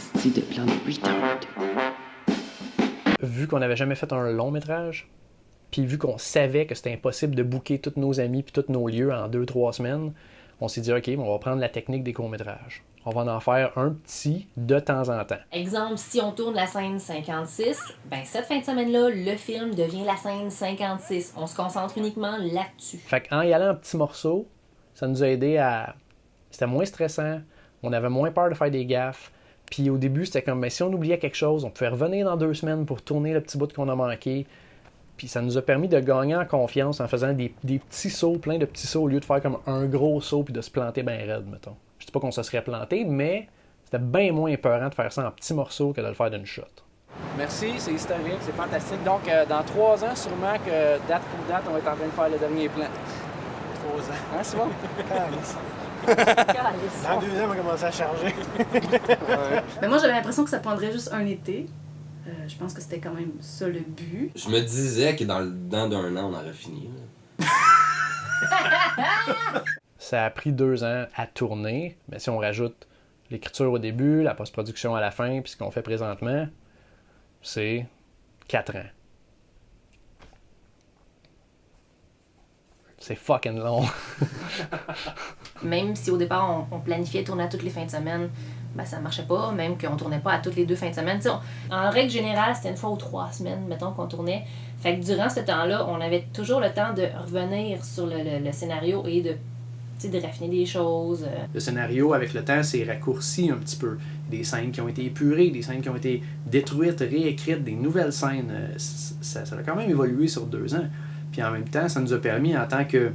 esti de plan de retard. Vu qu'on n'avait jamais fait un long métrage, puis vu qu'on savait que c'était impossible de booker tous nos amis puis tous nos lieux en 2-3 semaines, on s'est dit, OK, on va prendre la technique des courts-métrages. On va en faire un petit de temps en temps. Exemple, si on tourne la scène 56, ben cette fin de semaine-là, le film devient la scène 56. On se concentre uniquement là-dessus. Fait qu'en y allant en petits morceaux, ça nous a aidé à... C'était moins stressant, on avait moins peur de faire des gaffes. Puis au début, c'était comme, si on oubliait quelque chose, on pouvait revenir dans 2 semaines pour tourner le petit bout qu'on a manqué. Puis ça nous a permis de gagner en confiance en faisant des petits sauts, plein de petits sauts, au lieu de faire comme un gros saut puis de se planter bien raide, mettons. Je dis pas qu'on se serait planté, mais c'était bien moins épeurant de faire ça en petits morceaux que de le faire d'une shot. Merci, c'est historique, c'est fantastique. Donc, dans 3 ans, sûrement que date pour date, on va être en train de faire le dernier plan. 3 ans. Hein, c'est bon? Dans 2 ans, on va commencer à charger. Ouais. Mais moi, j'avais l'impression que ça prendrait juste un été. Je pense que c'était quand même ça le but. Je me disais que dans d'un an, on aurait fini. Ça a pris 2 ans à tourner, mais si on rajoute l'écriture au début, la post-production à la fin, puis ce qu'on fait présentement, c'est 4 ans. C'est fucking long. Même si au départ, on planifiait tourner à toutes les fins de semaine, ben ça marchait pas, même qu'on tournait pas à toutes les 2 fins de semaine. En règle générale, c'était 1 fois ou 3 semaines, mettons, qu'on tournait. Fait que durant ce temps-là, on avait toujours le temps de revenir sur le scénario et de raffiner des choses. Le scénario, avec le temps, s'est raccourci un petit peu. Des scènes qui ont été épurées, des scènes qui ont été détruites, réécrites, des nouvelles scènes. Ça a quand même évolué sur 2 ans. Puis en même temps, ça nous a permis, en tant que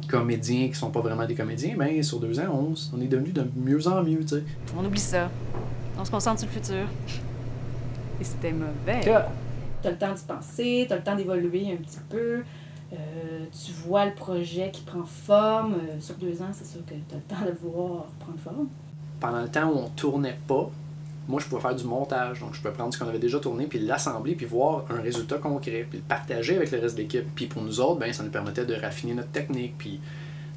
comédiens qui sont pas vraiment des comédiens, ben sur 2 ans, on est devenus de mieux en mieux, tu sais. On oublie ça. On se concentre sur le futur. Et c'était mauvais. T'as le temps d'y penser, t'as le temps d'évoluer un petit peu. Tu vois le projet qui prend forme. Sur 2 ans, c'est sûr que t'as le temps de le voir prendre forme. Pendant le temps où on tournait pas, moi, je pouvais faire du montage. Donc, je pouvais prendre ce qu'on avait déjà tourné, puis l'assembler, puis voir un résultat concret, puis le partager avec le reste de l'équipe. Puis pour nous autres, ben, ça nous permettait de raffiner notre technique, puis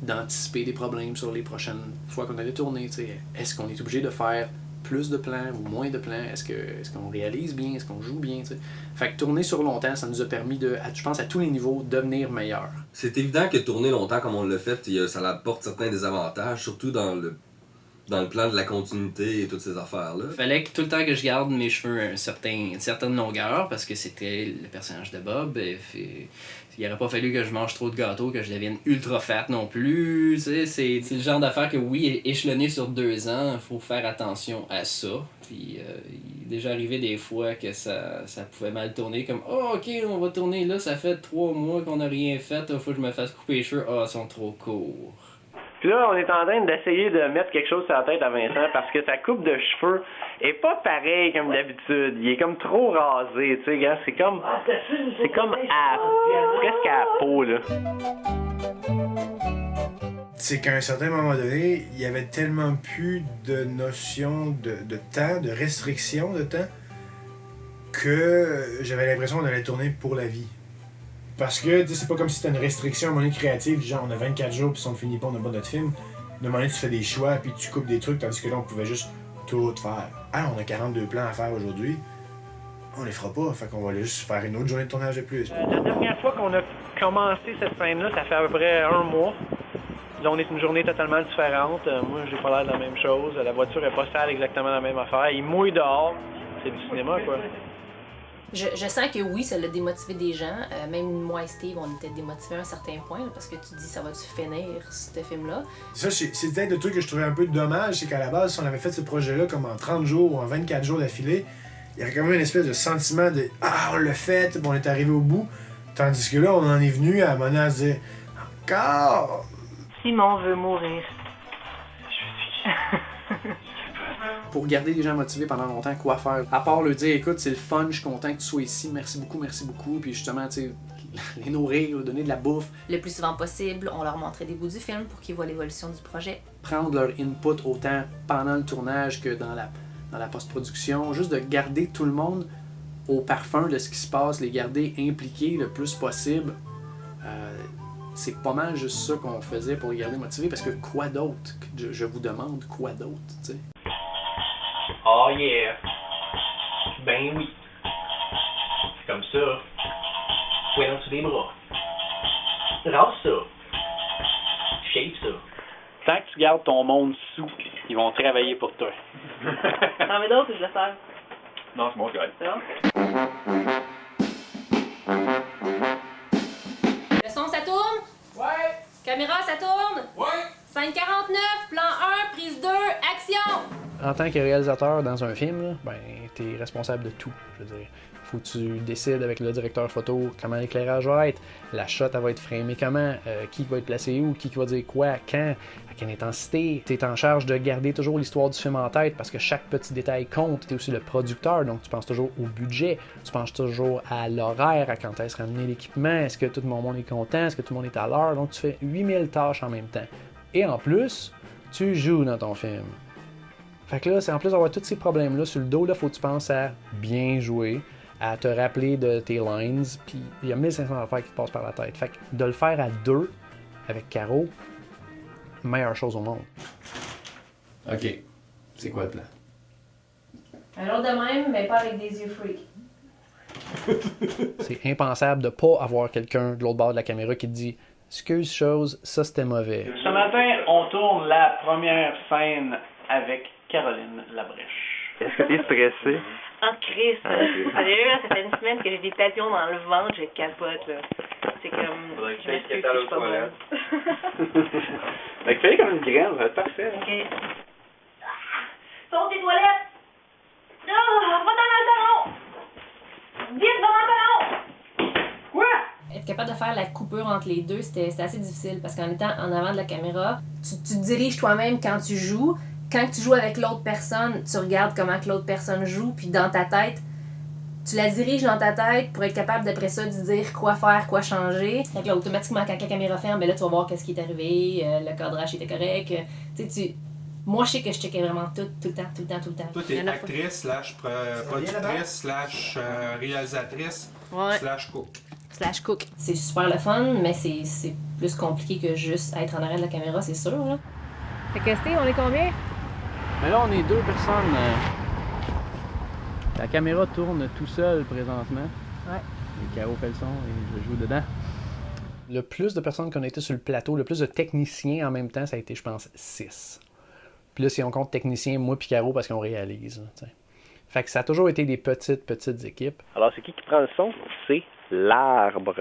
d'anticiper des problèmes sur les prochaines fois qu'on allait tourner. T'sais. Est-ce qu'on est obligé de faire plus de plans ou moins de plans? Est-ce qu'on réalise bien? Est-ce qu'on joue bien? T'sais? Fait que tourner sur longtemps, ça nous a permis de, je pense, à tous les niveaux, devenir meilleur. C'est évident que tourner longtemps comme on l'a fait, ça apporte certains désavantages, surtout dans le plan de la continuité et toutes ces affaires-là. Fallait que tout le temps que je garde mes cheveux une certaine longueur parce que c'était le personnage de Bob. Il aurait pas fallu que je mange trop de gâteaux, que je devienne ultra fat non plus. C'est le genre d'affaire que oui, échelonné sur 2 ans, il faut faire attention à ça. Puis il est déjà arrivé des fois que ça pouvait mal tourner, comme « Oh, ok, on va tourner là, ça fait 3 mois qu'on n'a rien fait, il faut que je me fasse couper les cheveux. Ah, ils sont trop courts. » Puis là, on est en train d'essayer de mettre quelque chose sur la tête à Vincent parce que sa coupe de cheveux est pas pareille comme d'habitude. Il est comme trop rasé, tu sais, gars. C'est comme presque à la peau, là. C'est qu'à un certain moment donné, il y avait tellement plus de notion de temps, de restriction de temps, que j'avais l'impression qu'on allait tourner pour la vie. Parce que, tu sais, c'est pas comme si c'était une restriction à un moment donné créative, genre on a 24 jours, puis si on ne finit pas, on n'a pas notre film. De un moment donné, tu fais des choix, puis tu coupes des trucs, tandis que là, on pouvait juste tout faire. Ah, on a 42 plans à faire aujourd'hui. On les fera pas, fait qu'on va juste faire une autre journée de tournage de plus. La dernière fois qu'on a commencé cette scène-là, ça fait à peu près 1 mois. Là, on est une journée totalement différente. Moi, j'ai pas l'air de la même chose. La voiture est pas sale, exactement la même affaire. Il mouille dehors. C'est du cinéma, quoi. Je sens que oui, ça l'a démotivé des gens. Même moi et Steve, on était démotivés à un certain point, là, parce que tu dis, ça va-tu finir, ce film-là? Ça, c'est peut-être le truc que je trouvais un peu dommage, c'est qu'à la base, si on avait fait ce projet-là comme en 30 jours ou en 24 jours d'affilée, il y avait quand même une espèce de sentiment de « Ah, on l'a fait, on est arrivé au bout ». Tandis que là, on en est venu à un moment à se dire « Encore! » Simon veut mourir. Pour garder les gens motivés pendant longtemps, quoi faire? À part leur dire, écoute, c'est le fun, je suis content que tu sois ici, merci beaucoup, puis justement, tu sais, les nourrir, leur donner de la bouffe. Le plus souvent possible, on leur montrait des bouts du film pour qu'ils voient l'évolution du projet. Prendre leur input autant pendant le tournage que dans la post-production, juste de garder tout le monde au parfum de ce qui se passe, les garder impliqués le plus possible. C'est pas mal juste ça qu'on faisait pour les garder motivés, parce que quoi d'autre? Je vous demande quoi d'autre, tu sais. Oh yeah! Ben oui. C'est comme ça. Poing en dessous des bras. Rase ça. Shape ça. Tant que tu gardes ton monde sous, ils vont travailler pour toi. T'en veux d'autres ou je le sers? Non, c'est bon, c'est C'est bon? Le son, ça tourne? Ouais! Caméra, ça tourne? Ouais! 549, plan 1, prise 2, action! En tant que réalisateur dans un film, là, ben, t'es responsable de tout. Je veux dire, faut que tu décides avec le directeur photo comment l'éclairage va être, la shot elle va être framée comment, qui va être placé où, qui va dire quoi, quand, à quelle intensité. T'es en charge de garder toujours l'histoire du film en tête parce que chaque petit détail compte. T'es aussi le producteur, donc tu penses toujours au budget, tu penses toujours à l'horaire, à quand est-ce ramener l'équipement, est-ce que tout le monde est content, est-ce que tout le monde est à l'heure. Donc tu fais 8000 tâches en même temps. Et en plus, tu joues dans ton film. Fait que là, c'est en plus d'avoir tous ces problèmes-là sur le dos, là, faut que tu penses à bien jouer, à te rappeler de tes lines, puis il y a 1500 affaires qui te passent par la tête. Fait que de le faire à deux, avec Caro, meilleure chose au monde. OK. C'est quoi le plan? Un autre de même, mais pas avec des yeux freaks. C'est impensable de pas avoir quelqu'un de l'autre bord de la caméra qui te dit « Excuse chose, ça c'était mauvais. Ce matin, on tourne la première scène avec Caroline Labrèche. Est-ce que t'es stressé? Oh, Chris! Sérieux, là, ça fait une semaine que j'ai des papillons dans le ventre, je capote, là. C'est comme... Je m'excuse si je suis pas bonne. Fait que fais comme une graine, ça va être parfait. OK. Saute tes toilettes! Ah! Va dans le salon! Vite, va dans le salon! Quoi? Être capable de faire la coupure entre les deux, c'était assez difficile parce qu'en étant en avant de la caméra, tu te diriges toi-même quand tu joues. Quand tu joues avec l'autre personne, tu regardes comment que l'autre personne joue, puis dans ta tête, tu la diriges dans ta tête pour être capable d'après ça de dire quoi faire, quoi changer. Donc là, automatiquement, quand la caméra ferme, ben là, tu vas voir qu'est-ce qui est arrivé, le cadrage était correct. Moi, je sais que je checkais vraiment tout le temps. Toi, t'es actrice, slash productrice, slash réalisatrice, slash cook. C'est super le fun, mais c'est plus compliqué que juste être en arrière de la caméra, c'est sûr. Là. Fait que Steve, on est combien? Mais là, on est deux personnes. La caméra tourne tout seul présentement. Ouais. Et Caro fait le son et je joue dedans. Le plus de personnes qu'on a été sur le plateau, le plus de techniciens en même temps, ça a été, je pense, 6. Puis là, si on compte techniciens, moi puis Caro, parce qu'on réalise. T'sais. Fait que ça a toujours été des petites équipes. Alors, c'est qui prend le son? C'est l'arbre.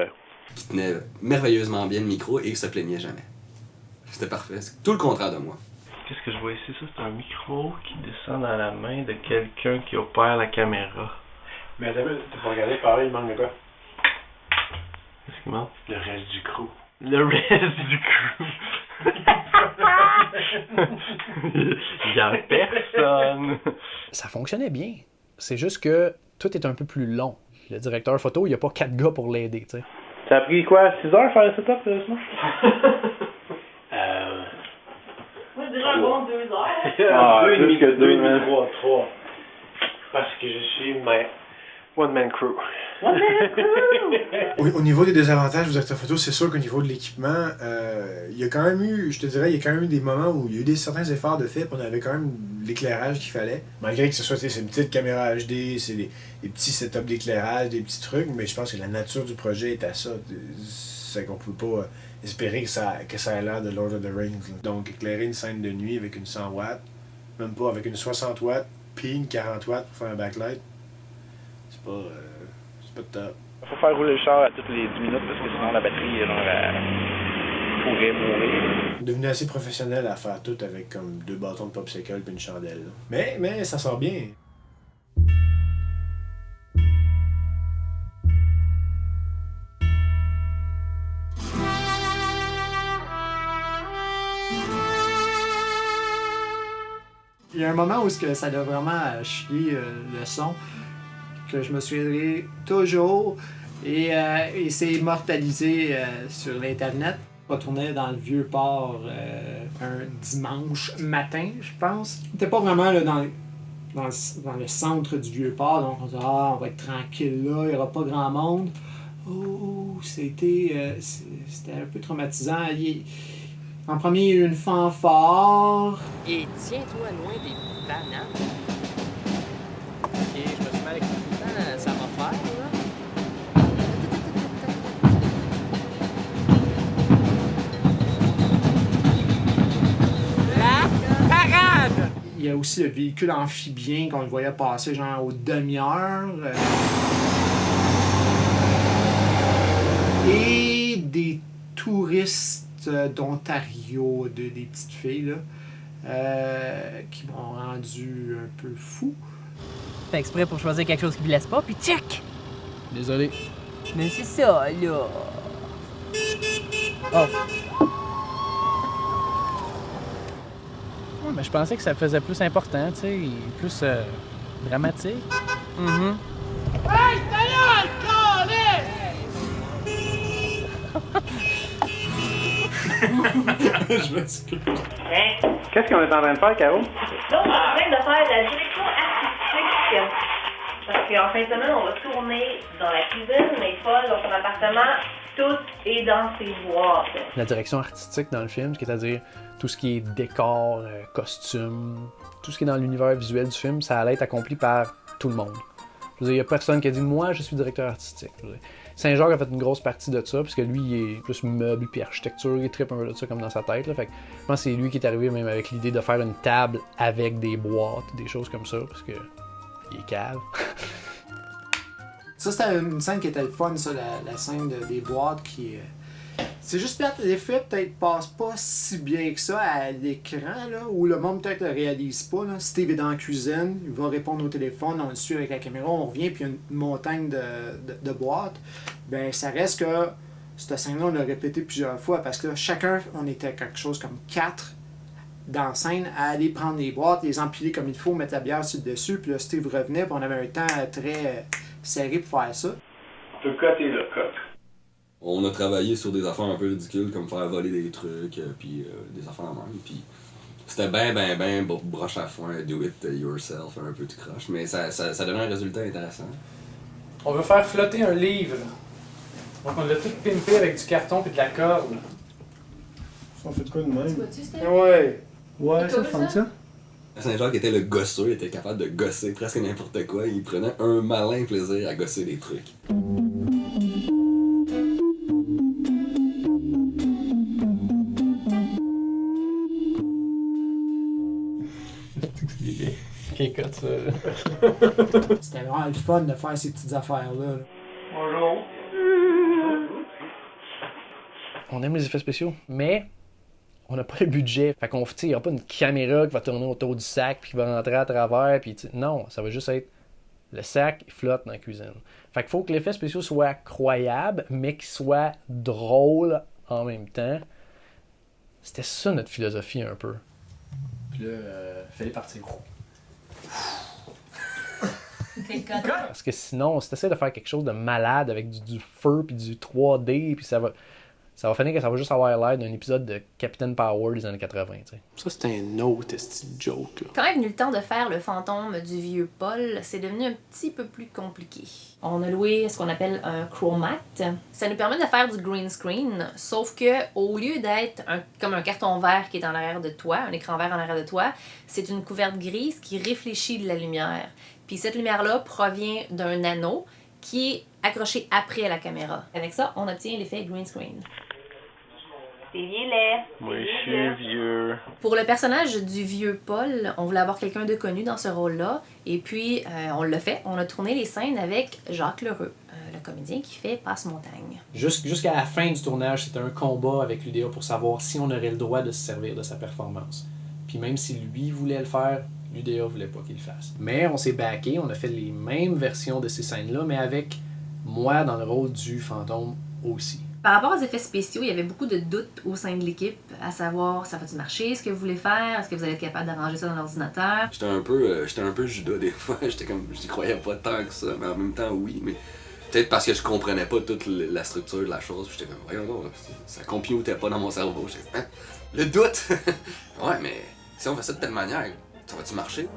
Qui tenait merveilleusement bien le micro et se plaignait jamais. C'était parfait. C'est tout le contraire de moi. Qu'est-ce que je vois ici? Ça, c'est un micro qui descend dans la main de quelqu'un qui opère la caméra. Mais attends, t'as pas regardé pareil, il manque de quoi? Qu'est-ce qu'il manque? Le reste du crew. Le reste du crew. Il y a personne. Ça fonctionnait bien. C'est juste que tout est un peu plus long. Le directeur photo, il n'y a pas 4 gars pour l'aider, tu sais. Ça a pris quoi? 6 heures faire le setup, sinon? Moi, je dirais un bon 2 heures. Ah, plus que 2, mais 3. Parce que je suis one-man crew. Au niveau des désavantages du directeur photo, c'est sûr qu'au niveau de l'équipement, il y a quand même eu, je te dirais, il y a quand même eu des moments où il y a eu certains efforts de fait, puis on avait quand même l'éclairage qu'il fallait. Malgré que ce soit c'est une petite caméra HD, c'est des petits setups d'éclairage, des petits trucs, mais je pense que la nature du projet est à ça. C'est qu'on peut pas espérer que ça ait l'air de Lord of the Rings. Là. Donc éclairer une scène de nuit avec une 100 watts, même pas avec une 60 watts, puis une 40 watts pour faire un backlight, c'est pas top. Faut faire rouler le char à toutes les 10 minutes parce que sinon la batterie pourrait mourir. Devenu assez professionnel à faire tout avec comme 2 bâtons de popsicle et une chandelle. Là. Mais ça sort bien. Il y a un moment où ça a vraiment chier le son, que je me souviendrai toujours, et c'est immortalisé sur l'Internet. On tournait dans le Vieux-Port un dimanche matin, je pense. On n'était pas vraiment là, dans le centre du Vieux-Port, donc on disait « Ah, on va être tranquille là, il n'y aura pas grand monde. » Oh, c'était un peu traumatisant. En premier, il y a eu une fanfare. Et tiens-toi loin des bananes. Il y a aussi le véhicule amphibien qu'on le voyait passer genre aux demi-heures. Et des touristes d'Ontario, des petites filles, là, qui m'ont rendu un peu fou. Fait exprès pour choisir quelque chose qui blesse pas, puis tchic! Désolé. Mais c'est ça, là. Oh. Ouais, mais je pensais que ça faisait plus important, tu sais, plus dramatique. Mm-hmm. Hey, d'ailleurs, Je m'excuse. Hein? Qu'est-ce qu'on est en train de faire, Caro? Là, on est en train de faire la direction artistique. Parce qu'en fin de semaine, on va tourner dans la cuisine, mais Paul, dans son appartement, tout est dans ses boîtes. La direction artistique dans le film, c'est-à-dire tout ce qui est décor, costume, tout ce qui est dans l'univers visuel du film, ça allait être accompli par tout le monde. Je veux dire, il n'y a personne qui a dit « moi, je suis directeur artistique ». Saint-Jacques a fait une grosse partie de ça, parce que lui, il est plus meuble puis architecture, il trippe un peu de ça comme dans sa tête. Là. Fait que je pense que c'est lui qui est arrivé même avec l'idée de faire une table avec des boîtes, des choses comme ça, parce que il est cave. Ça, c'était une scène qui était le fun, ça, la scène des boîtes qui... C'est juste peut-être l'effet peut-être passe pas si bien que ça à l'écran, là, où le monde peut-être le réalise pas. Là. Steve est dans la cuisine, il va répondre au téléphone, on le suit avec la caméra, on revient, puis il y a une montagne de boîtes. Ben, ça reste que cette scène-là, on l'a répété plusieurs fois, parce que chacun, on était quelque chose comme 4 dans la scène à aller prendre les boîtes, les empiler comme il faut, mettre la bière sur le dessus, puis là, Steve revenait, puis on avait un temps très serré pour faire ça. Le cut est le cut. On a travaillé sur des affaires un peu ridicules, comme faire voler des trucs, puis des affaires en même. Puis c'était ben broche à foin, do it yourself, un peu de croche, mais ça donnait un résultat intéressant. On veut faire flotter un livre. Donc on l'a tout pimpé avec du carton et de la corde. On fait de quoi de même? Tu vois-tu, Steve? Ouais. Ouais, ça fonctionne. Saint-Jacques était le gosseux, il était capable de gosser presque n'importe quoi. Il prenait un malin plaisir à gosser des trucs. C'était vraiment le fun de faire ces petites affaires-là. Bonjour. On aime les effets spéciaux, mais on n'a pas le budget. Fait qu'on, il n'y a pas une caméra qui va tourner autour du sac puis qui va rentrer à travers. Puis non, ça va juste être le sac il flotte dans la cuisine. Fait qu'il faut que l'effet spéciaux soit croyable, mais qu'il soit drôle en même temps. C'était ça notre philosophie un peu. Puis là, fallait partir. Parce que sinon, si t'essaies de faire quelque chose de malade avec du feu puis du 3D, puis ça va finir que ça va juste avoir l'air d'un épisode de Captain Power des années 80, tu sais. Ça, c'était un autre style joke, là. Quand est venu le temps de faire le fantôme du vieux Paul, c'est devenu un petit peu plus compliqué. On a loué ce qu'on appelle un chromat. Ça nous permet de faire du green screen, sauf que au lieu d'être comme un carton vert qui est en arrière de toi, un écran vert en arrière de toi, c'est une couverte grise qui réfléchit de la lumière. Puis cette lumière-là provient d'un anneau qui est accroché après la caméra. Avec ça, on obtient l'effet green screen. C'est vieux laid. Moi, je suis vieux. Pour le personnage du vieux Paul, on voulait avoir quelqu'un de connu dans ce rôle-là. Et puis, on l'a fait. On a tourné les scènes avec Jacques Lheureux, le comédien qui fait Passe-Montagne. Jusqu'à la fin du tournage, c'était un combat avec l'UDA pour savoir si on aurait le droit de se servir de sa performance. Puis même si lui voulait le faire, l'UDA voulait pas qu'il le fasse. Mais on s'est backé, on a fait les mêmes versions de ces scènes-là, mais avec moi dans le rôle du fantôme aussi. Par rapport aux effets spéciaux, il y avait beaucoup de doutes au sein de l'équipe, à savoir, ça va-tu marcher, ce que vous voulez faire, est-ce que vous allez être capable d'arranger ça dans l'ordinateur? J'étais un peu Judas des fois, j'y croyais pas tant que ça, mais en même temps oui, mais peut-être parce que je comprenais pas toute la structure de la chose, j'étais comme, voyons donc, ça computait pas dans mon cerveau, j'étais, hein? Le doute! Ouais, mais si on fait ça de telle manière, ça va-tu marcher?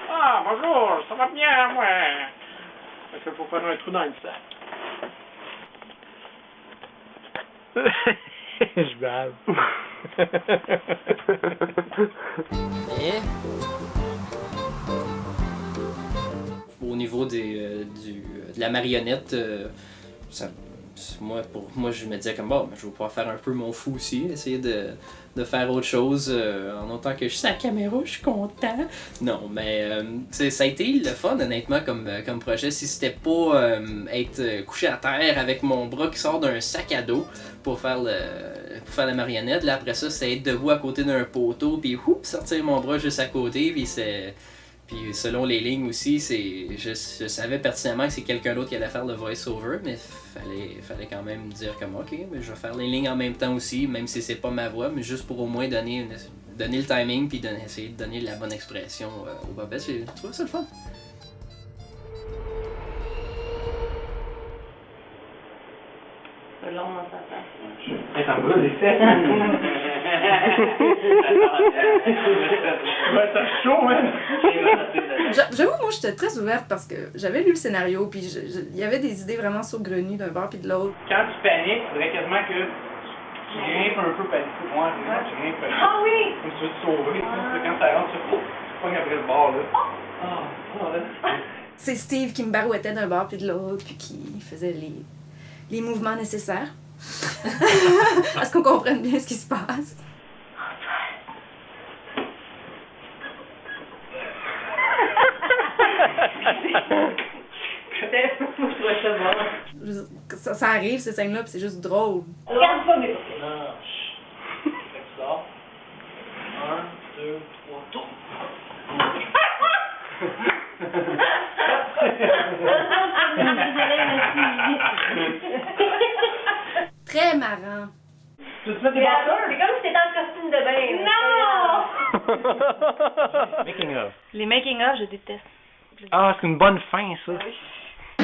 Ah, bonjour, ça va bien, ouais. Parce qu'il faut faire un trou dans le sac. Je bave. Et au niveau de la marionnette, ça moi, je me disais comme bon, je vais pouvoir faire un peu mon fou aussi, essayer de faire autre chose en autant que je suis à la caméra, je suis content. Non, mais ça a été le fun honnêtement comme projet. Si c'était pas être couché à terre avec mon bras qui sort d'un sac à dos pour faire la marionnette, là après ça, c'est être debout à côté d'un poteau, puis sortir mon bras juste à côté, puis selon les lignes aussi, je savais pertinemment que c'est quelqu'un d'autre qui allait faire le voice-over, mais fallait quand même dire comme ok, mais je vais faire les lignes en même temps aussi, même si c'est pas ma voix, mais juste pour au moins donner le timing puis essayer de donner la bonne expression au Bobette. J'ai trouvé ça le fun. C'est long dans sa face. Ça me brûle les fesses. Ouais, t'as chaud, man. J'avoue, moi, j'étais très ouverte parce que j'avais lu le scénario, puis il y avait des idées vraiment saugrenues d'un bord puis de l'autre. Quand tu paniques, il faudrait quasiment que tu grimpes un peu paniqué. Moi, tu grimpes paniqué. Ah oui! Comme si tu veux te sauver. Quand ça rentre, tu pognes après le bord, là. C'est Steve qui me barouettait d'un bord puis de l'autre, puis qui faisait les mouvements nécessaires. À ce qu'on comprenne bien ce qui se passe. Ça arrive, ces scènes-là, puis c'est juste drôle. Regarde pas mes côtés. Non. Tu sors. 1, 2, 3, tourne. Très marrant. Tu te mets des boxeurs? C'est comme si t'étais en costume de bain. Non! Making of. Les making of, je déteste. Ah, c'est une bonne fin, ça.